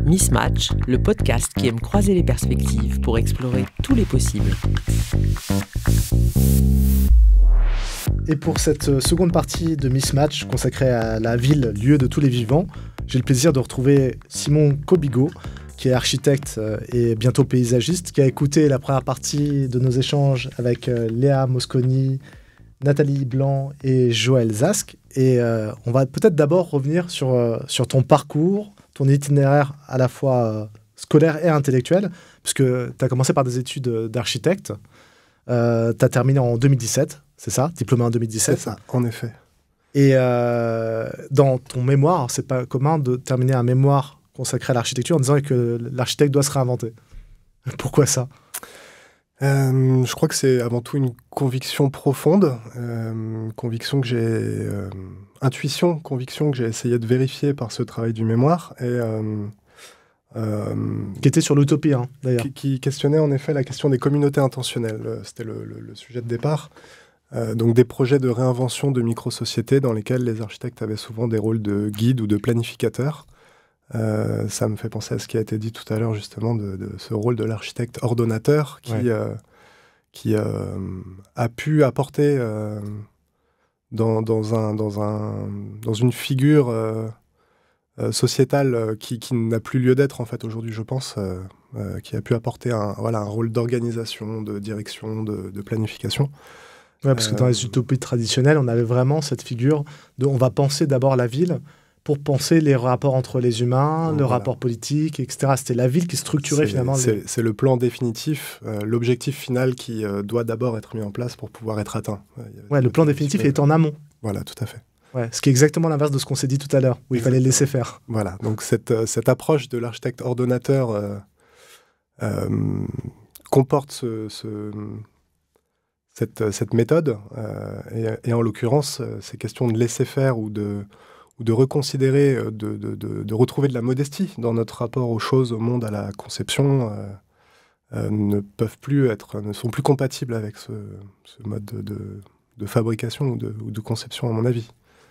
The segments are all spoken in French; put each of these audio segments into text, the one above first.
Mismatch, le podcast qui aime croiser les perspectives pour explorer tous les possibles. Et pour cette seconde partie de Mismatch consacrée à la ville, lieu de tous les vivants, j'ai le plaisir de retrouver Simon Kobigo, qui est architecte et bientôt paysagiste, qui a écouté la première partie de nos échanges avec Léa Mosconi, Nathalie Blanc et Joël Zask. Et on va peut-être d'abord revenir sur ton parcours, ton itinéraire à la fois scolaire et intellectuel, puisque tu as commencé par des études d'architecte. Tu as terminé en 2017, c'est ça? Diplômé en 2017. C'est ça, en effet. Et dans ton mémoire, c'est pas commun de terminer un mémoire consacré à l'architecture en disant que l'architecte doit se réinventer. Pourquoi ça? Je crois que c'est avant tout une conviction profonde, conviction que j'ai... intuition, conviction que j'ai essayé de vérifier par ce travail du mémoire, et qui était sur l'utopie, hein, d'ailleurs. Qui questionnait en effet la question des communautés intentionnelles. C'était le sujet de départ. Donc des projets de réinvention de micro-sociétés dans lesquelles les architectes avaient souvent des rôles de guide ou de planificateur. Ça me fait penser à ce qui a été dit tout à l'heure, justement, de ce rôle de l'architecte ordonnateur qui a pu apporter dans une figure sociétale qui n'a plus lieu d'être, en fait, aujourd'hui, je pense, qui a pu apporter un rôle d'organisation, de direction, de planification. Ouais, parce que dans les utopies traditionnelles, on avait vraiment cette figure de on va penser d'abord la ville pour penser les rapports entre les humains, le rapport politique, etc. C'était la ville qui structurait finalement... C'est le plan définitif, l'objectif final qui doit d'abord être mis en place pour pouvoir être atteint. Ouais, le plan définitif est en amont. Voilà, tout à fait. Ouais, ce qui est exactement l'inverse de ce qu'on s'est dit tout à l'heure, où il fallait laisser faire. Voilà, donc cette approche de l'architecte ordonnateur comporte cette méthode, et en l'occurrence, ces questions de laisser faire ou de reconsidérer, de retrouver de la modestie dans notre rapport aux choses, au monde, à la conception, ne sont plus compatibles avec ce mode de fabrication ou de conception, à mon avis.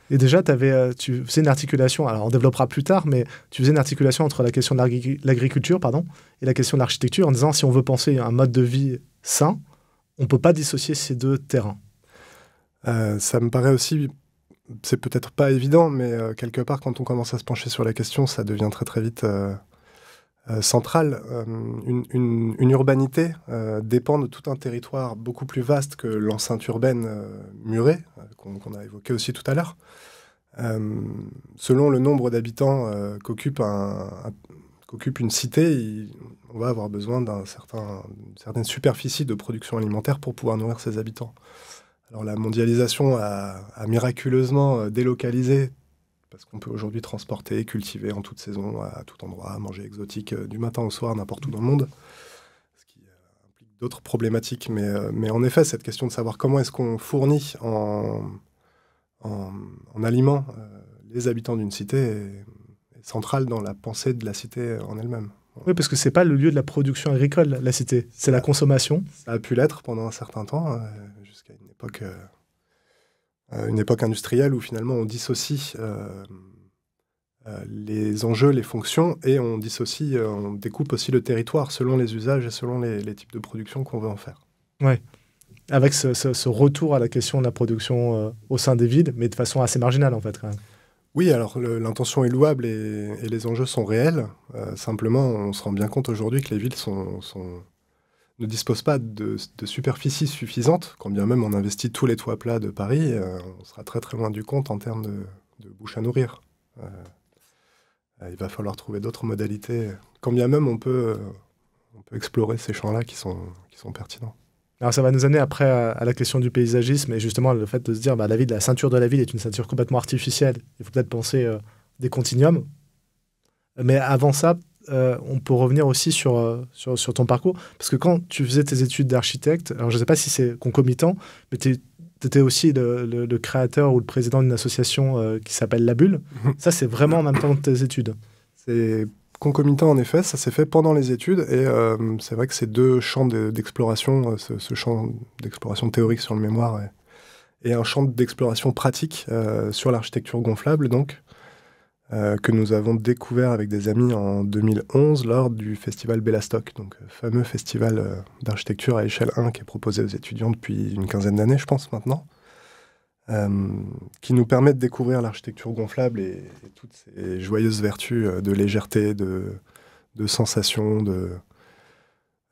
Et déjà, tu faisais une articulation, alors on développera plus tard, mais tu faisais une articulation entre la question de l'agriculture et la question de l'architecture, en disant si on veut penser un mode de vie sain, on ne peut pas dissocier ces deux terrains. Ça me paraît aussi... C'est peut-être pas évident, mais quelque part, quand on commence à se pencher sur la question, ça devient très très vite central. Une urbanité dépend de tout un territoire beaucoup plus vaste que l'enceinte urbaine murée, qu'on a évoqué aussi tout à l'heure. Selon le nombre d'habitants qu'occupe une cité, on va avoir besoin d'une certaine superficie de production alimentaire pour pouvoir nourrir ses habitants. Alors la mondialisation a miraculeusement délocalisé, parce qu'on peut aujourd'hui transporter, cultiver en toute saison, à tout endroit, manger exotique du matin au soir, n'importe où dans le monde, ce qui implique d'autres problématiques. Mais en effet, cette question de savoir comment est-ce qu'on fournit en aliments les habitants d'une cité est centrale dans la pensée de la cité en elle-même. Oui, parce que ce n'est pas le lieu de la production agricole, la cité, c'est la consommation. Ça a pu l'être pendant un certain temps, jusqu'à une époque industrielle où finalement on dissocie les enjeux, les fonctions, et on découpe aussi le territoire selon les usages et selon les types de production qu'on veut en faire. Oui, avec ce retour à la question de la production au sein des villes, mais de façon assez marginale en fait quand même. Oui, alors l'intention est louable et les enjeux sont réels. Simplement, on se rend bien compte aujourd'hui que les villes ne disposent pas de superficie suffisante. Quand bien même on investit tous les toits plats de Paris, on sera très très loin du compte en termes de bouche à nourrir. Il va falloir trouver d'autres modalités. Quand bien même on peut explorer ces champs-là qui sont pertinents. Alors ça va nous amener après à la question du paysagisme et justement le fait de se dire la ceinture de la ville est une ceinture complètement artificielle. Il faut peut-être penser des continuums. Mais avant ça, on peut revenir aussi sur ton parcours. Parce que quand tu faisais tes études d'architecte, alors je ne sais pas si c'est concomitant, mais tu étais aussi le créateur ou le président d'une association qui s'appelle La Bulle. Ça, c'est vraiment en même temps que tes études. C'est concomitant, en effet. Ça s'est fait pendant les études. Et c'est vrai que ces deux champs d'exploration, ce champ d'exploration théorique sur le mémoire et un champ d'exploration pratique sur l'architecture gonflable, donc, que nous avons découvert avec des amis en 2011 lors du festival Bellastock, donc fameux festival d'architecture à échelle 1 qui est proposé aux étudiants depuis une quinzaine d'années, je pense maintenant, qui nous permet de découvrir l'architecture gonflable et toutes ses joyeuses vertus de légèreté, de sensation,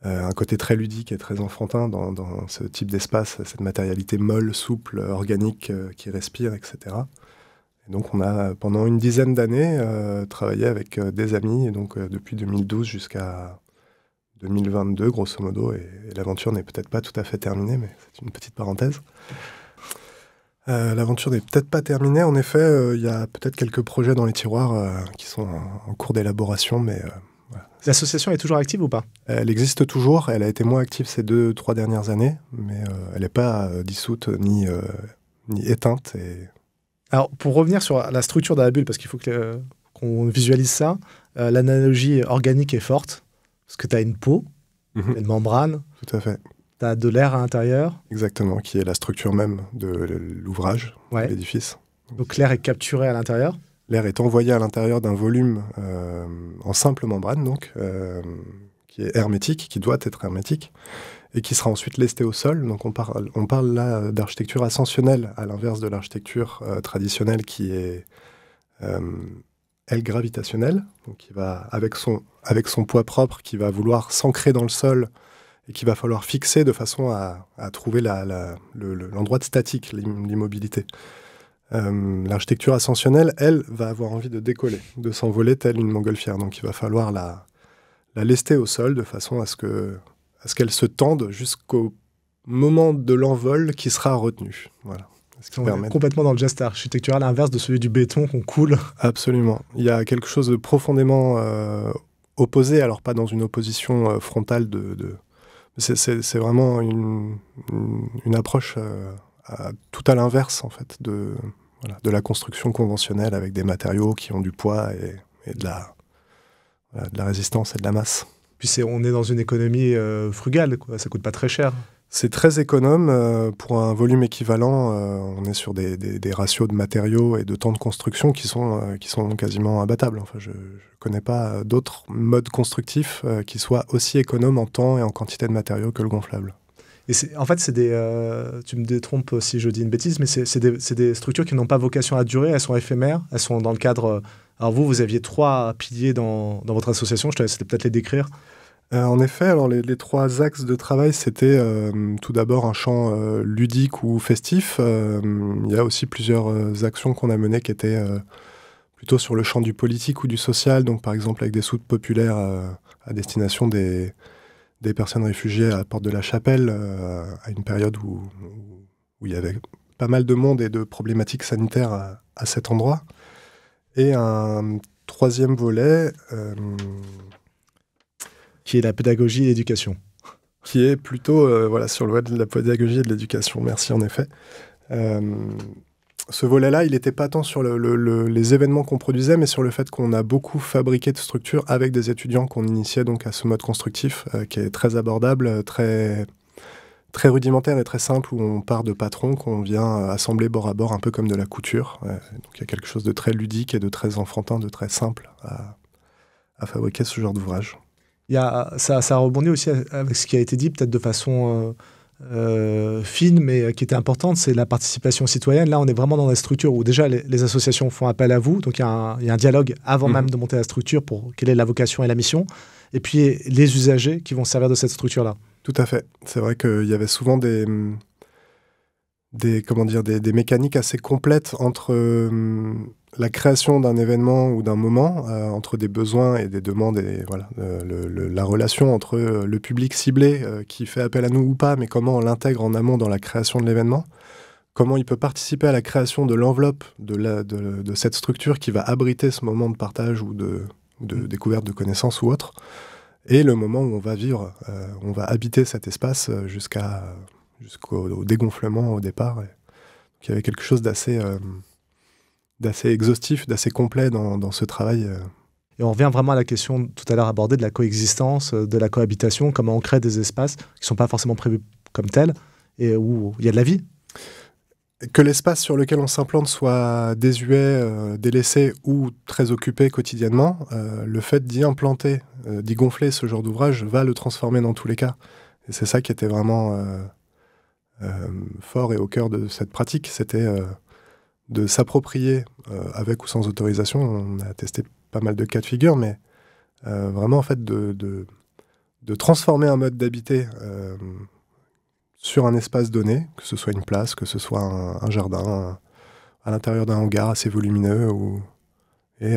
un côté très ludique et très enfantin dans ce type d'espace, cette matérialité molle, souple, organique qui respire, etc. Et donc on a, pendant une dizaine d'années, travaillé avec des amis, et donc depuis 2012 jusqu'à 2022, grosso modo, et l'aventure n'est peut-être pas tout à fait terminée, mais c'est une petite parenthèse. L'aventure n'est peut-être pas terminée, en effet, il y a peut-être quelques projets dans les tiroirs qui sont en cours d'élaboration, mais... voilà. L'association est toujours active ou pas? Elle existe toujours, elle a été moins active ces 2-3 dernières années, mais elle n'est pas dissoute ni éteinte. Alors, pour revenir sur la structure de la bulle, parce qu'il faut qu'on visualise ça, l'analogie organique est forte, parce que tu as une peau, une membrane. Tout à fait. Tu as de l'air à l'intérieur. Exactement, qui est la structure même de l'ouvrage, de l'édifice. Donc l'air est capturé à l'intérieur. L'air est envoyé à l'intérieur d'un volume en simple membrane, donc, qui est hermétique, qui doit être hermétique, et qui sera ensuite lesté au sol. Donc on parle là d'architecture ascensionnelle, à l'inverse de l'architecture traditionnelle qui est, elle, gravitationnelle, donc qui va, avec son poids propre, qui va vouloir s'ancrer dans le sol et qu'il va falloir fixer de façon à trouver l'endroit de statique, l'immobilité. L'architecture ascensionnelle, elle, va avoir envie de décoller, de s'envoler telle une montgolfière. Donc il va falloir la lester au sol de façon à ce qu'elle se tende jusqu'au moment de l'envol qui sera retenu. Voilà. On est complètement dans le geste architectural inverse de celui du béton qu'on coule. Absolument. Il y a quelque chose de profondément opposé, alors pas dans une opposition frontale c'est vraiment une approche tout à l'inverse, en fait, de la construction conventionnelle avec des matériaux qui ont du poids et de la résistance et de la masse. Puis on est dans une économie frugale, quoi. Ça coûte pas très cher. C'est très économe. Pour un volume équivalent, on est sur des ratios de matériaux et de temps de construction qui sont quasiment imbattables. Enfin, je connais pas d'autres modes constructifs qui soient aussi économes en temps et en quantité de matériaux que le gonflable. Et en fait, c'est tu me détrompes si je dis une bêtise, mais c'est des structures qui n'ont pas vocation à durer, elles sont éphémères, elles sont dans le cadre... Alors vous aviez 3 piliers dans votre association, je te laisse peut-être les décrire. En effet, alors les 3 axes de travail, c'était tout d'abord un champ ludique ou festif. Il y a aussi plusieurs actions qu'on a menées qui étaient plutôt sur le champ du politique ou du social, donc par exemple avec des soutes populaires à destination des personnes réfugiées à la Porte de la Chapelle, à une période où il y avait pas mal de monde et de problématiques sanitaires à cet endroit. Et un 3e volet... qui est la pédagogie et l'éducation. Qui est plutôt sur le volet de la pédagogie et de l'éducation. Merci, en effet. Ce volet-là, il n'était pas tant sur les événements qu'on produisait, mais sur le fait qu'on a beaucoup fabriqué de structures avec des étudiants qu'on initiait donc à ce mode constructif, qui est très abordable, très, très rudimentaire et très simple, où on part de patrons qu'on vient assembler bord à bord, un peu comme de la couture. Donc il y a quelque chose de très ludique et de très enfantin, de très simple à fabriquer ce genre d'ouvrage. Ça rebondit aussi avec ce qui a été dit, peut-être de façon fine, mais qui était importante, c'est la participation citoyenne. Là, on est vraiment dans des structures où déjà les associations font appel à vous, donc il y a un dialogue avant même de monter la structure pour quelle est la vocation et la mission, et puis les usagers qui vont servir de cette structure-là. Tout à fait. C'est vrai qu'il y avait souvent des mécaniques assez complètes entre la création d'un événement ou d'un moment, entre des besoins et des demandes, et voilà, la relation entre le public ciblé qui fait appel à nous ou pas, mais comment on l'intègre en amont dans la création de l'événement, comment il peut participer à la création de l'enveloppe de cette structure qui va abriter ce moment de partage ou de découverte de connaissances ou autre, et le moment où on va vivre, on va habiter cet espace jusqu'au dégonflement au départ. Donc, il y avait quelque chose d'assez exhaustif, d'assez complet dans ce travail. Et on revient vraiment à la question tout à l'heure abordée de la coexistence, de la cohabitation, comment on crée des espaces qui ne sont pas forcément prévus comme tels et où il y a de la vie. que l'espace sur lequel on s'implante soit désuet, délaissé ou très occupé quotidiennement, le fait d'y implanter, d'y gonfler ce genre d'ouvrage va le transformer dans tous les cas. Et c'est ça qui était vraiment fort et au cœur de cette pratique, c'était de s'approprier, avec ou sans autorisation, on a testé pas mal de cas de figure, mais vraiment en fait de transformer un mode d'habiter sur un espace donné, que ce soit une place, que ce soit un jardin, à l'intérieur d'un hangar assez volumineux, et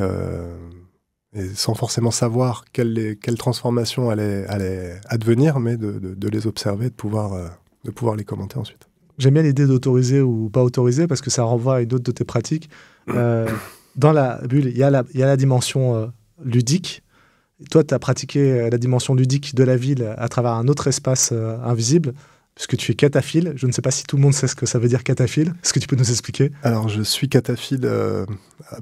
sans forcément savoir quelle transformation allait advenir, mais de les observer, de pouvoir les commenter ensuite. J'aime bien l'idée d'autoriser ou pas autoriser, parce que ça renvoie à une autre de tes pratiques. Dans la bulle, il y a la dimension ludique. Toi, tu as pratiqué la dimension ludique de la ville à travers un autre espace invisible, puisque tu es cataphile. Je ne sais pas si tout le monde sait ce que ça veut dire cataphile. Est-ce que tu peux nous expliquer ? Alors, je suis cataphile,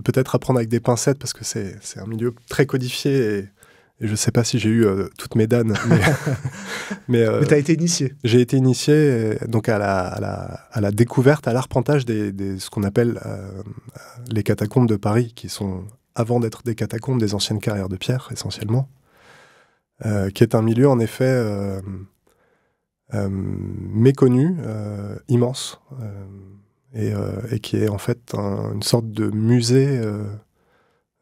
peut-être à prendre avec des pincettes, parce que c'est un milieu très codifié, et je ne sais pas si j'ai eu toutes mes danes. Mais tu as été initié. J'ai été initié donc à la découverte, à l'arpentage de ce qu'on appelle les catacombes de Paris, qui sont, avant d'être des catacombes, des anciennes carrières de pierre, essentiellement, qui est un milieu, en effet, méconnu, immense, et qui est en fait une sorte de musée,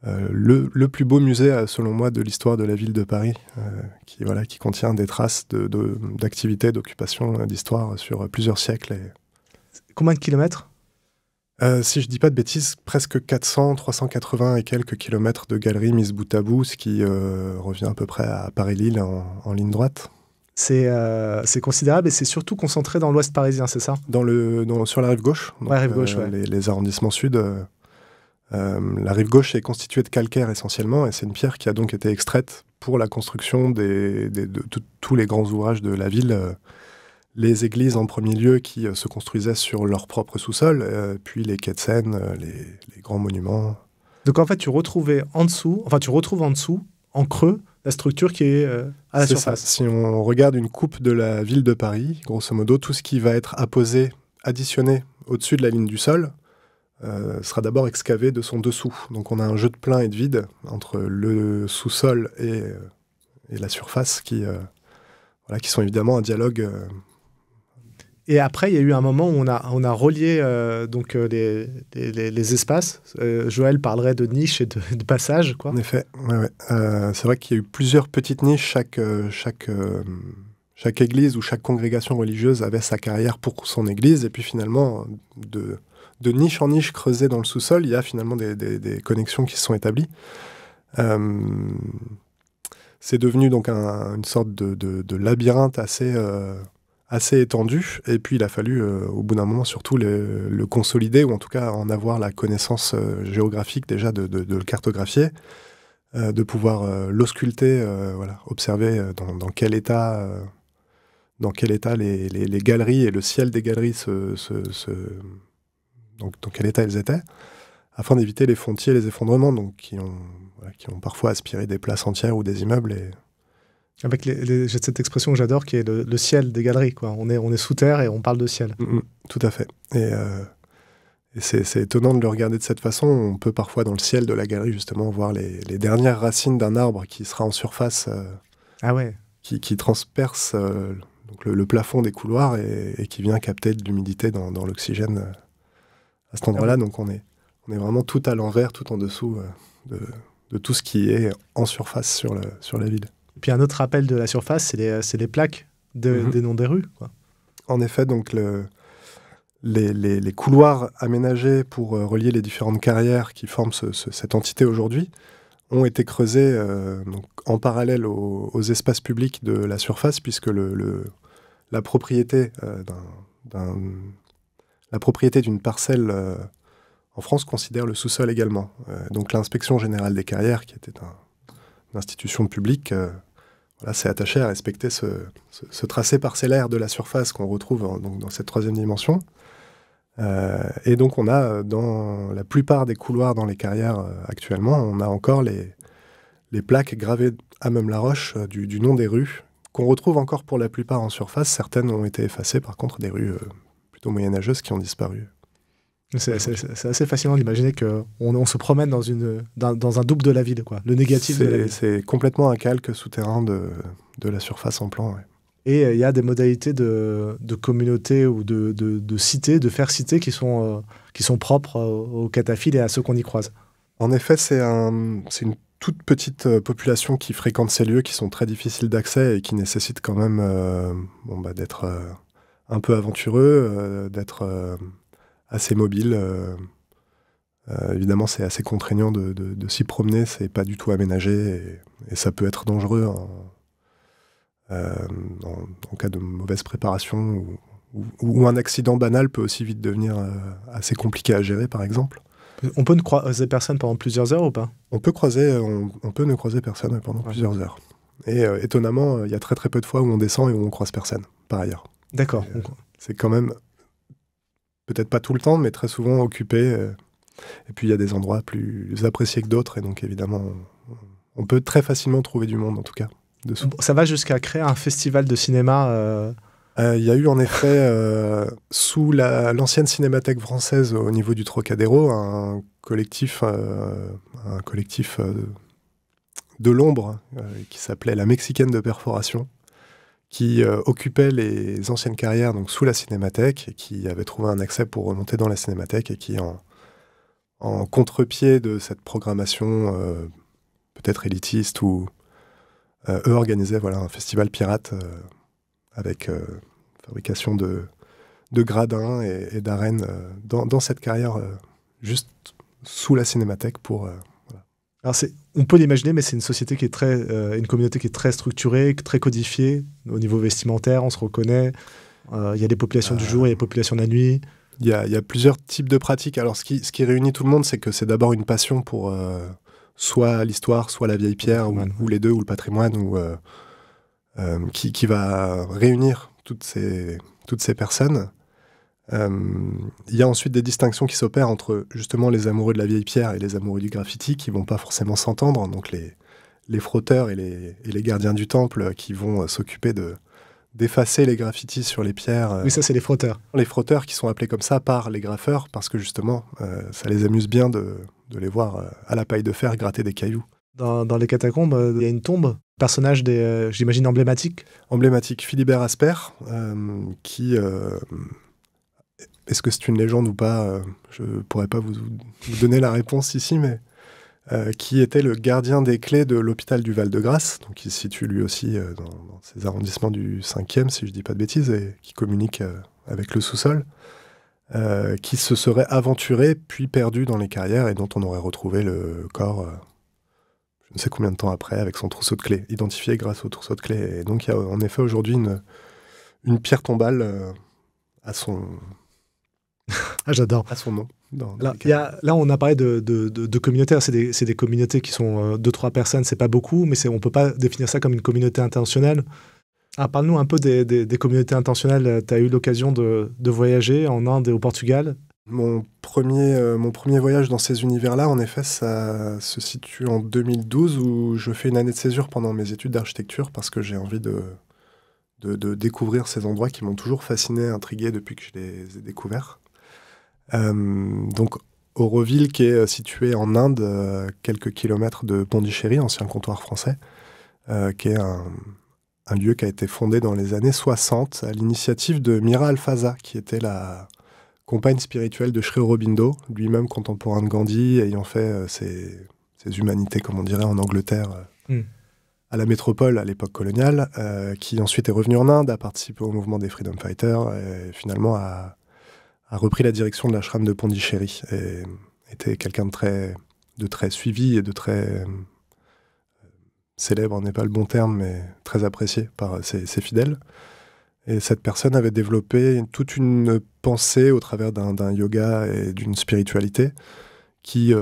le plus beau musée, selon moi, de l'histoire de la ville de Paris, qui contient des traces d'activités, d'occupation, d'histoire sur plusieurs siècles. Combien de kilomètres ? Si je dis pas de bêtises, presque 400, 380 et quelques kilomètres de galeries mises bout à bout, ce qui revient à peu près à Paris-Lille en ligne droite. C'est considérable, et c'est surtout concentré dans l'ouest parisien, c'est ça ? Sur la rive gauche. Donc, rive gauche, les arrondissements sud. La rive gauche est constituée de calcaire essentiellement, et c'est une pierre qui a donc été extraite pour la construction de tous les grands ouvrages de la ville. Les églises en premier lieu qui se construisaient sur leur propre sous-sol, puis les quais de Seine, les grands monuments. Donc en fait, tu retrouves en dessous, en creux, la structure qui est à la surface. Ça. Si on regarde une coupe de la ville de Paris, grosso modo, tout ce qui va être additionné au-dessus de la ligne du sol, sera d'abord excavé de son dessous. Donc on a un jeu de plein et de vide entre le sous-sol et la surface qui sont évidemment un dialogue. Et après, il y a eu un moment où on a relié les espaces. Joël parlerait de niches et de passages, quoi. En effet, ouais. C'est vrai qu'il y a eu plusieurs petites niches. Chaque église ou chaque congrégation religieuse avait sa carrière pour son église. Et puis finalement, de niche en niche creusée dans le sous-sol, il y a finalement des connexions qui se sont établies. C'est devenu donc une sorte de labyrinthe assez étendu, et puis il a fallu, au bout d'un moment, surtout le consolider, ou en tout cas en avoir la connaissance géographique déjà, de le cartographier, de pouvoir l'ausculter, observer dans quel état les galeries et le ciel des galeries donc dans quel état elles étaient, afin d'éviter les fontiers, les effondrements, donc qui ont parfois aspiré des places entières ou des immeubles. Avec j'ai cette expression que j'adore, qui est le ciel des galeries, quoi. On est sous terre et on parle de ciel. Tout à fait. Et c'est étonnant de le regarder de cette façon. On peut parfois, dans le ciel de la galerie, justement, voir les dernières racines d'un arbre qui sera en surface, qui transperce donc le plafond des couloirs et qui vient capter de l'humidité dans l'oxygène à cet endroit-là. Donc on est vraiment tout à l'envers, tout en dessous de tout ce qui est en surface sur la ville. Et puis un autre rappel de la surface, c'est les plaques des noms des rues, quoi. En effet, donc les couloirs aménagés pour relier les différentes carrières qui forment cette entité aujourd'hui ont été creusés donc en parallèle aux espaces publics de la surface, puisque la propriété d'une parcelle en France considère le sous-sol également. Donc l'inspection générale des carrières, qui était une institution publique, s'est attachée à respecter ce tracé parcellaire de la surface qu'on retrouve dans cette troisième dimension. Et donc on a, dans la plupart des couloirs dans les carrières actuellement, on a encore les plaques gravées à Meum-la-Roche du nom des rues, qu'on retrouve encore pour la plupart en surface. Certaines ont été effacées, par contre des rues plutôt moyenâgeuses qui ont disparu. C'est assez fascinant d'imaginer qu'on se promène dans un double de la ville, quoi. Le négatif de la ville. C'est complètement un calque souterrain de la surface en plan. Ouais. Et il y a des modalités de communauté ou de cité, de faire cité qui sont propres aux cataphiles et à ceux qu'on y croise. En effet, c'est une toute petite population qui fréquente ces lieux qui sont très difficiles d'accès et qui nécessitent quand même d'être un peu aventureux, d'être assez mobile. Évidemment, c'est assez contraignant de s'y promener, c'est pas du tout aménagé et ça peut être dangereux en cas de mauvaise préparation ou un accident banal peut aussi vite devenir assez compliqué à gérer, par exemple. On peut ne croiser personne pendant plusieurs heures ou pas? On peut ne croiser personne pendant plusieurs heures. Et étonnamment, il y a très très peu de fois où on descend et où on croise personne, par ailleurs. D'accord. C'est quand même, peut-être pas tout le temps, mais très souvent occupé. Et puis il y a des endroits plus appréciés que d'autres, et donc évidemment, on peut très facilement trouver du monde, en tout cas. Dessous. Ça va jusqu'à créer un festival de cinéma Il y a eu en effet, sous l'ancienne cinémathèque française au niveau du Trocadéro, un collectif de l'ombre qui s'appelait la Mexicaine de Perforation, qui occupait les anciennes carrières donc sous la cinémathèque et qui avait trouvé un accès pour remonter dans la cinémathèque et qui, en contre-pied de cette programmation peut-être élitiste, eux organisaient un festival pirate avec fabrication de gradins et d'arènes dans cette carrière juste sous la cinémathèque pour... Alors on peut l'imaginer, mais c'est une société qui est une communauté qui est très structurée, très codifiée au niveau vestimentaire, on se reconnaît. Il y a des populations du jour et des populations de la nuit. Il y a plusieurs types de pratiques. Alors ce qui réunit tout le monde, c'est que c'est d'abord une passion pour soit l'histoire, soit la vieille pierre, ou les deux, ou le patrimoine, qui va réunir toutes ces personnes. Il y a ensuite des distinctions qui s'opèrent entre justement les amoureux de la vieille pierre et les amoureux du graffiti qui vont pas forcément s'entendre, donc les frotteurs et les gardiens du temple qui vont s'occuper d'effacer les graffitis sur les pierres. Oui, ça c'est les frotteurs. Les frotteurs qui sont appelés comme ça par les graffeurs parce que justement ça les amuse bien de les voir à la paille de fer gratter des cailloux. Dans les catacombes, il y a une tombe, personnage j'imagine emblématique. Emblématique, Philibert Asper, qui... Est-ce que c'est une légende ou pas? Je ne pourrais pas vous donner la réponse ici, mais qui était le gardien des clés de l'hôpital du Val-de-Grâce, donc il se situe lui aussi dans ces arrondissements du 5e, si je ne dis pas de bêtises, et qui communique avec le sous-sol, qui se serait aventuré puis perdu dans les carrières et dont on aurait retrouvé le corps je ne sais combien de temps après avec son trousseau de clés, identifié grâce au trousseau de clés. Et donc il y a en effet aujourd'hui une pierre tombale à son... Ah, j'adore. À son nom. Là, on a parlé de communautés. C'est des communautés qui sont 2-3 personnes, c'est pas beaucoup, mais on peut pas définir ça comme une communauté intentionnelle. Parle-nous un peu des communautés intentionnelles. Tu as eu l'occasion de voyager en Inde et au Portugal. Mon premier voyage dans ces univers-là, en effet, ça se situe en 2012 où je fais une année de césure pendant mes études d'architecture parce que j'ai envie de découvrir ces endroits qui m'ont toujours fasciné, intrigué depuis que je les ai découverts. Donc Auroville, qui est situé en Inde, quelques kilomètres de Pondichéry, ancien comptoir français, qui est un lieu qui a été fondé dans les années 60 à l'initiative de Mira Alfaza, qui était la compagne spirituelle de Sri Aurobindo, lui-même contemporain de Gandhi, ayant fait ses humanités, comme on dirait en Angleterre, à la métropole à l'époque coloniale, qui ensuite est revenu en Inde, a participé au mouvement des Freedom Fighters, et finalement a repris la direction de l'ashram de Pondichéry et était quelqu'un de très suivi et de très célèbre, n'est pas le bon terme, mais très apprécié par ses fidèles. Et cette personne avait développé toute une pensée au travers d'un yoga et d'une spiritualité qui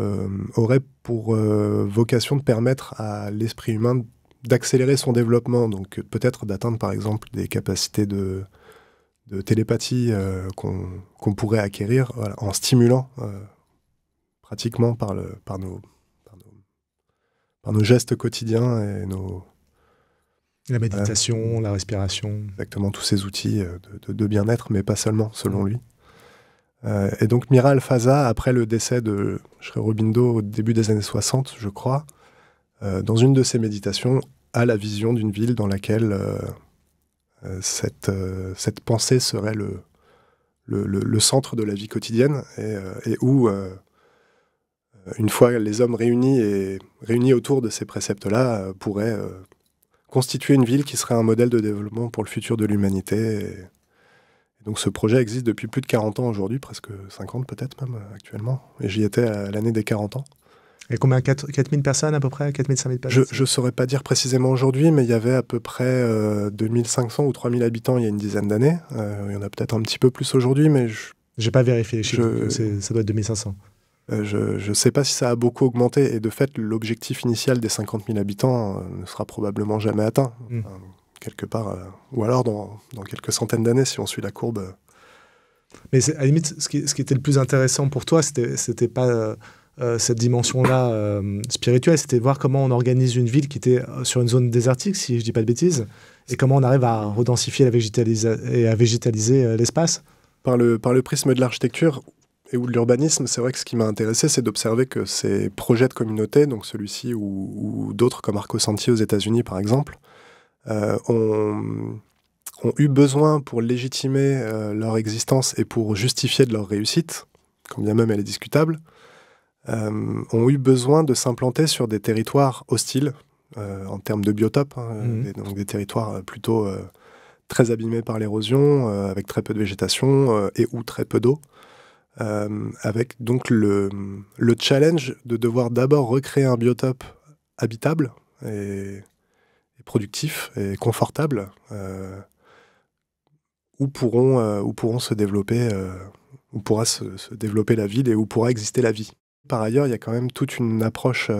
aurait pour vocation de permettre à l'esprit humain d'accélérer son développement, donc peut-être d'atteindre par exemple des capacités de télépathie qu'on pourrait acquérir en stimulant pratiquement par nos gestes quotidiens et la méditation, la respiration. Exactement, tous ces outils de bien-être, mais pas seulement, selon lui. Et donc Mira Alfaza, après le décès de Sri Aurobindo au début des années 60, je crois, dans une de ses méditations, a la vision d'une ville dans laquelle cette pensée serait le centre de la vie quotidienne et où, une fois les hommes réunis autour de ces préceptes-là, pourraient constituer une ville qui serait un modèle de développement pour le futur de l'humanité. Et donc ce projet existe depuis plus de 40 ans aujourd'hui, presque 50 peut-être même actuellement. Et j'y étais à l'année des 40 ans. Et combien 4000 personnes à peu près 4000, 5000 personnes? Je ne saurais pas dire précisément aujourd'hui, mais il y avait à peu près 2500 ou 3000 habitants il y a une dizaine d'années. Il y en a peut-être un petit peu plus aujourd'hui, mais j'ai pas vérifié les chiffres, ça doit être 2500. Je ne sais pas si ça a beaucoup augmenté. Et de fait, l'objectif initial des 50 000 habitants ne sera probablement jamais atteint. Quelque part, ou alors dans quelques centaines d'années, si on suit la courbe. Mais à la limite, ce qui était le plus intéressant pour toi, c'était pas cette dimension-là spirituelle, c'était de voir comment on organise une ville qui était sur une zone désertique, si je dis pas de bêtises, et comment on arrive à redensifier et à végétaliser l'espace. Par le prisme de l'architecture et ou de l'urbanisme, c'est vrai que ce qui m'a intéressé, c'est d'observer que ces projets de communauté, donc celui-ci ou d'autres comme Arco Santi aux États-Unis par exemple, ont eu besoin pour légitimer leur existence et pour justifier de leur réussite, quand bien même elle est discutable, ont eu besoin de s'implanter sur des territoires hostiles en termes de biotopes, donc des territoires plutôt très abîmés par l'érosion, avec très peu de végétation et ou très peu d'eau, avec donc le challenge de devoir d'abord recréer un biotope habitable et productif et confortable où pourront se développer, où pourra se développer la ville et où pourra exister la vie. Par ailleurs, il y a quand même toute une approche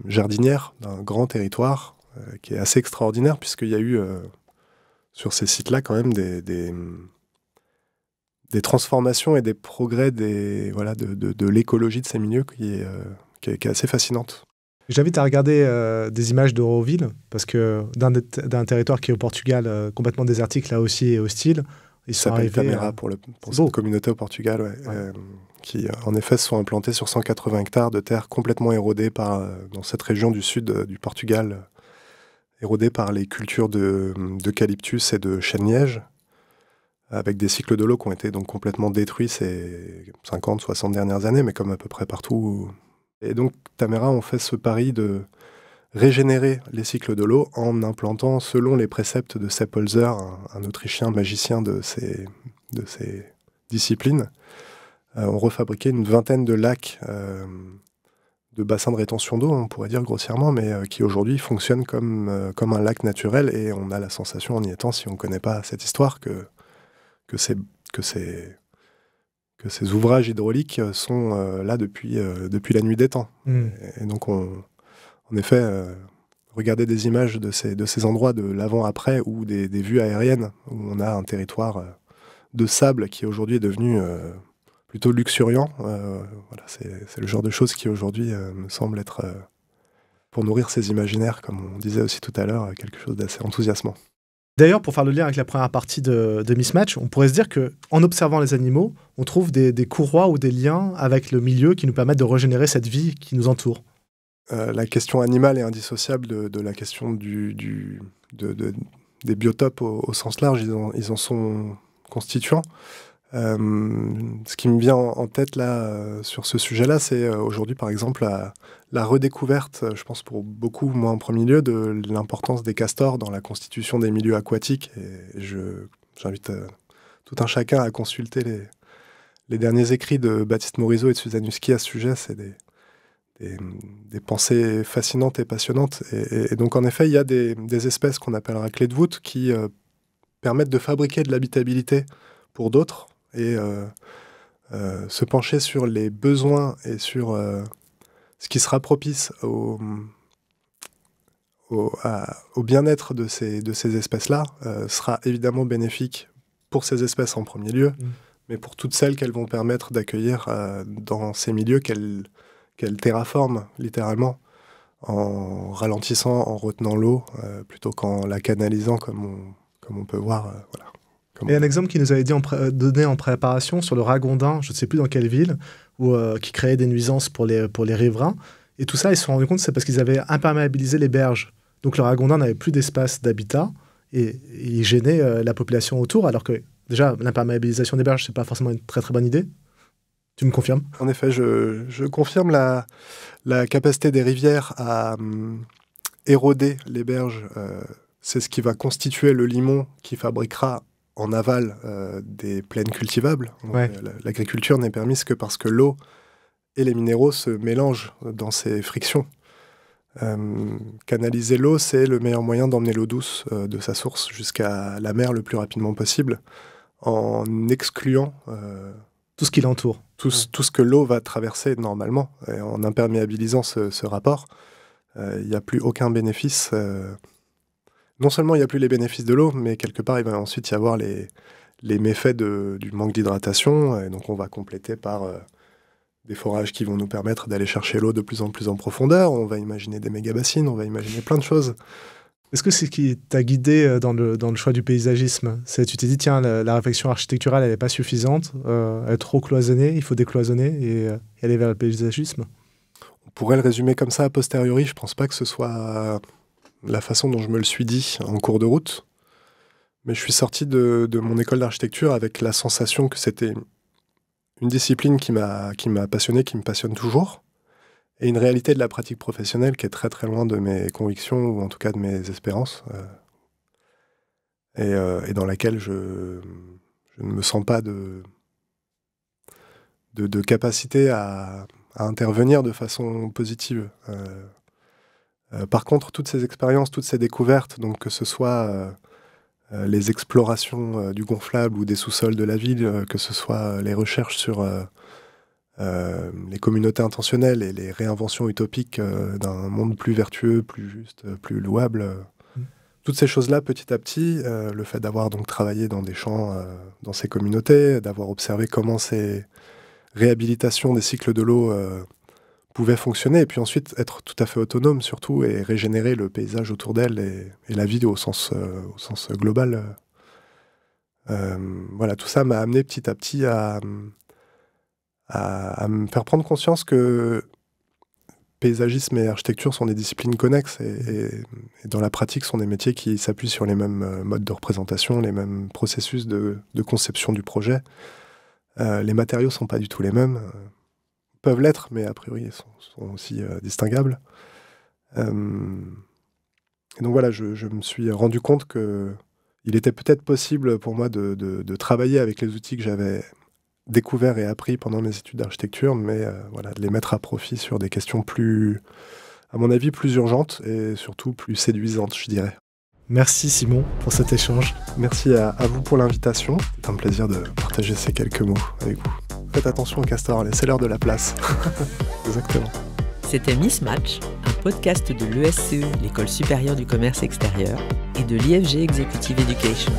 jardinière d'un grand territoire qui est assez extraordinaire, puisqu'il y a eu sur ces sites-là quand même des transformations et des progrès de l'écologie de ces milieux qui est assez fascinante. J'invite à regarder des images d'Euroville, parce que d'un territoire qui est au Portugal, complètement désertique, là aussi, et hostile, ils sont arrivés... Tamera pour cette communauté au Portugal, ouais. Qui en effet se sont implantés sur 180 hectares de terre complètement érodées dans cette région du sud du Portugal, érodées par les cultures d'eucalyptus et de chêne-liège, avec des cycles de l'eau qui ont été donc complètement détruits ces 50-60 dernières années, mais comme à peu près partout. Et donc Tamera ont fait ce pari de régénérer les cycles de l'eau en implantant, selon les préceptes de Sepp Holzer, un Autrichien magicien de ces disciplines, ont refabriqué une vingtaine de lacs, de bassins de rétention d'eau, on pourrait dire grossièrement, mais qui aujourd'hui fonctionnent comme un lac naturel, et on a la sensation en y étant, si on ne connaît pas cette histoire, que ces ouvrages hydrauliques sont là depuis la nuit des temps. Et donc en effet, regarder des images de ces endroits de l'avant-après ou des vues aériennes où on a un territoire de sable qui aujourd'hui est devenu plutôt luxuriant. C'est le genre de choses qui aujourd'hui me semble être, pour nourrir ces imaginaires, comme on disait aussi tout à l'heure, quelque chose d'assez enthousiasmant. D'ailleurs, pour faire le lien avec la première partie de Mismatch, on pourrait se dire qu'en observant les animaux, on trouve des courroies ou des liens avec le milieu qui nous permettent de régénérer cette vie qui nous entoure. La question animale est indissociable de la question des biotopes au sens large. Ils en sont constituants. Ce qui me vient en tête là, sur ce sujet-là, c'est aujourd'hui par exemple la redécouverte, je pense pour beaucoup, moi en premier lieu, de l'importance des castors dans la constitution des milieux aquatiques. Et j'invite tout un chacun à consulter les derniers écrits de Baptiste Morisot et de Suzanne Husky à ce sujet. C'est des pensées fascinantes et passionnantes. Et donc en effet, il y a des espèces qu'on appellera clés de voûte qui permettent de fabriquer de l'habitabilité pour d'autres, et se pencher sur les besoins et sur ce qui sera propice au bien-être de ces espèces-là sera évidemment bénéfique pour ces espèces en premier lieu, mais pour toutes celles qu'elles vont permettre d'accueillir dans ces milieux qu'elles terraforment littéralement, en ralentissant, en retenant l'eau, plutôt qu'en la canalisant comme on peut voir. Voilà. Et un exemple qu'il nous avait donné en préparation sur le ragondin, je ne sais plus dans quelle ville, qui créait des nuisances pour les riverains. Et tout ça, ils se sont rendus compte que c'est parce qu'ils avaient imperméabilisé les berges. Donc le ragondin n'avait plus d'espace d'habitat et il gênait la population autour, alors que déjà, l'imperméabilisation des berges, ce n'est pas forcément une très très bonne idée. Tu me confirmes? En effet, je confirme la capacité des rivières à éroder les berges. C'est ce qui va constituer le limon qui fabriquera en aval des plaines cultivables. Ouais. L'agriculture n'est permise que parce que l'eau et les minéraux se mélangent dans ces frictions. Canaliser l'eau, c'est le meilleur moyen d'emmener l'eau douce de sa source jusqu'à la mer le plus rapidement possible, en excluant tout ce qui l'entoure. Tout ce que l'eau va traverser normalement. Et en imperméabilisant ce rapport, il n'y a plus aucun bénéfice. Non seulement il n'y a plus les bénéfices de l'eau, mais quelque part, il va ensuite y avoir les méfaits du manque d'hydratation. Et donc, on va compléter par des forages qui vont nous permettre d'aller chercher l'eau de plus en plus en profondeur. On va imaginer des méga-bassines, on va imaginer plein de choses. Est-ce que c'est ce qui t'a guidé dans le choix du paysagisme? Tu t'es dit, tiens, la réflexion architecturale, elle n'est pas suffisante, elle est trop cloisonnée, il faut décloisonner et aller vers le paysagisme? On pourrait le résumer comme ça a posteriori. Je ne pense pas que ce soit la façon dont je me le suis dit en cours de route. Mais je suis sorti de mon école d'architecture avec la sensation que c'était une discipline qui m'a passionné, qui me passionne toujours. Et une réalité de la pratique professionnelle qui est très très loin de mes convictions, ou en tout cas de mes espérances, et dans laquelle je ne me sens pas de capacité à intervenir de façon positive. Par contre, toutes ces expériences, toutes ces découvertes, donc que ce soit les explorations du gonflable ou des sous-sols de la ville, que ce soit les recherches sur les communautés intentionnelles et les réinventions utopiques d'un monde plus vertueux, plus juste, plus louable. Toutes ces choses-là, petit à petit, le fait d'avoir donc travaillé dans des champs, dans ces communautés, d'avoir observé comment ces réhabilitations des cycles de l'eau pouvaient fonctionner, et puis ensuite être tout à fait autonome surtout, et régénérer le paysage autour d'elle et la vie au sens global. Voilà, tout ça m'a amené petit à petit à me faire prendre conscience que paysagisme et architecture sont des disciplines connexes et dans la pratique sont des métiers qui s'appuient sur les mêmes modes de représentation, les mêmes processus de conception du projet. Les matériaux ne sont pas du tout les mêmes, peuvent l'être, mais a priori ils sont aussi distinguables. Et donc voilà, je me suis rendu compte qu'il était peut-être possible pour moi de travailler avec les outils que j'avais découvert et appris pendant mes études d'architecture, mais voilà, de les mettre à profit sur des questions plus, à mon avis, plus urgentes et surtout plus séduisantes, je dirais. Merci Simon pour cet échange. Merci à vous pour l'invitation. C'est un plaisir de partager ces quelques mots avec vous. Faites attention aux castors, laissez-leur de la place. Exactement. C'était Mismatch, un podcast de l'ESCE, l'École supérieure du commerce extérieur, et de l'IFG Executive Education.